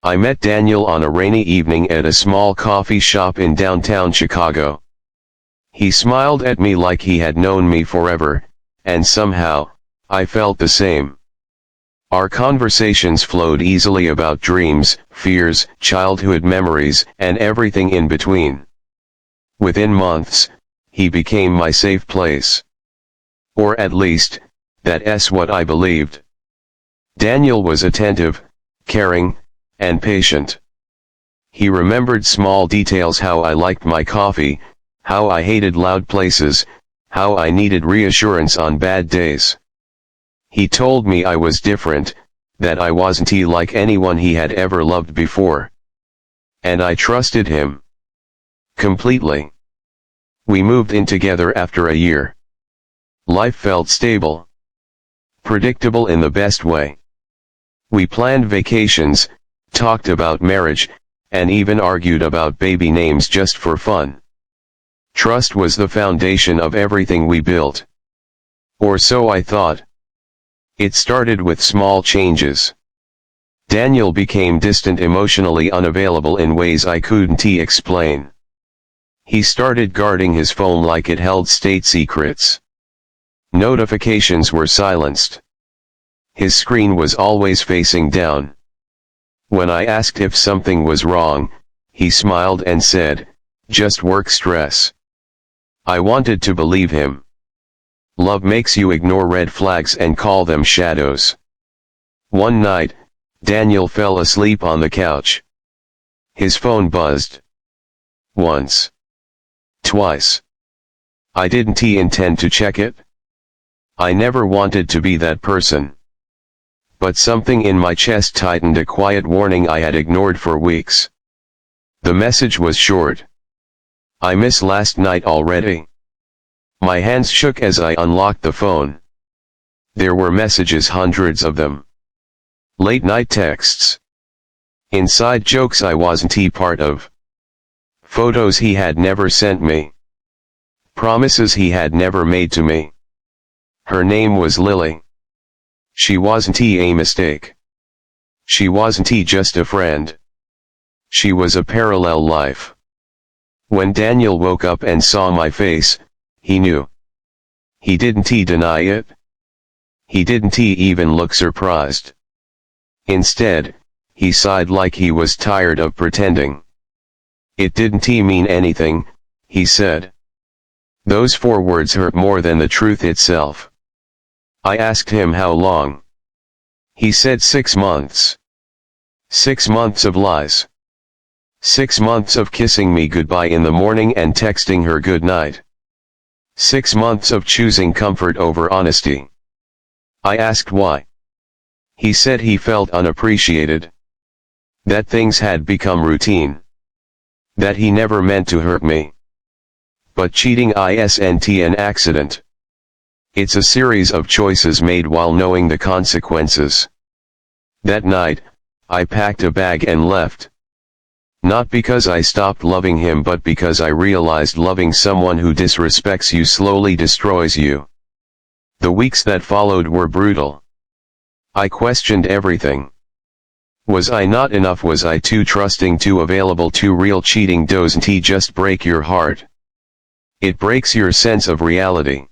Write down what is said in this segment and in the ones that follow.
I met Daniel on a rainy evening at a small coffee shop in downtown Chicago. He smiled at me like he had known me forever, and somehow, I felt the same. Our conversations flowed easily about dreams, fears, childhood memories, and everything in between. Within months, he became my safe place. Or at least, that's what I believed. Daniel was attentive, caring, and patient. He remembered small details: how I liked my coffee, how I hated loud places, how I needed reassurance on bad days. He told me I was different, that I wasn't like anyone he had ever loved before. And I trusted him completely. We moved in together after a year. Life felt stable, predictable in the best way. We planned vacations, talked about marriage, and even argued about baby names just for fun. Trust was the foundation of everything we built. Or so I thought. It started with small changes. Daniel became distant, emotionally unavailable in ways I couldn't explain. He started guarding his phone like it held state secrets. Notifications were silenced. His screen was always facing down. When I asked if something was wrong, he smiled and said, "Just work stress." I wanted to believe him. Love makes you ignore red flags and call them shadows. One night, Daniel fell asleep on the couch. His phone buzzed. Once. Twice. I didn't intend to check it. I never wanted to be that person. But something in my chest tightened, a quiet warning I had ignored for weeks. The message was short. "I miss last night already." My hands shook as I unlocked the phone. There were messages, hundreds of them. Late night texts. Inside jokes I wasn't part of. Photos he had never sent me. Promises he had never made to me. Her name was Lily. She wasn't a mistake. She wasn't just a friend. She was a parallel life. When Daniel woke up and saw my face, he knew. He didn't deny it. He didn't even look surprised. Instead, he sighed like he was tired of pretending. "It didn't mean anything," he said. Those 4 words hurt more than the truth itself. I asked him how long. He said 6 months. 6 months of lies. 6 months of kissing me goodbye in the morning and texting her good night. 6 months of choosing comfort over honesty. I asked why. He said he felt unappreciated. That things had become routine. That he never meant to hurt me. But cheating isn't an accident. It's a series of choices made while knowing the consequences. That night, I packed a bag and left. Not because I stopped loving him, but because I realized loving someone who disrespects you slowly destroys you. The weeks that followed were brutal. I questioned everything. Was I not enough? Was I too trusting, too available, too real? Cheating doesn't just break your heart. It breaks your sense of reality.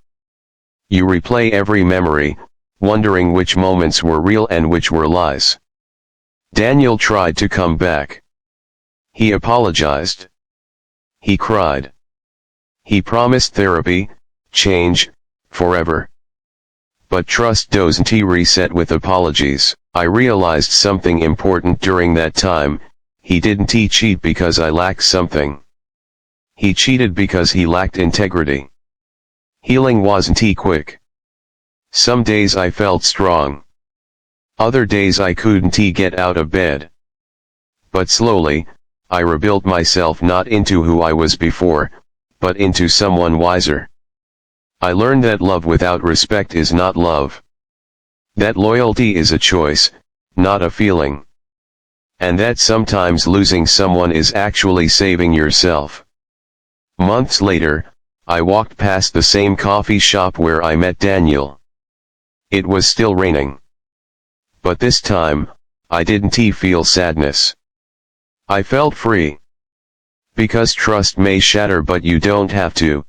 You replay every memory, wondering which moments were real and which were lies. Daniel tried to come back. He apologized. He cried. He promised therapy, change, forever. But trust doesn't reset with apologies. I realized something important during that time: he didn't cheat because I lacked something. He cheated because he lacked integrity. Healing wasn't quick. Some days I felt strong. Other days I couldn't get out of bed. But slowly, I rebuilt myself, not into who I was before, but into someone wiser. I learned that love without respect is not love. That loyalty is a choice, not a feeling. And that sometimes losing someone is actually saving yourself. Months later, I walked past the same coffee shop where I met Daniel. It was still raining. But this time, I didn't feel sadness. I felt free. Because trust may shatter but you don't have to,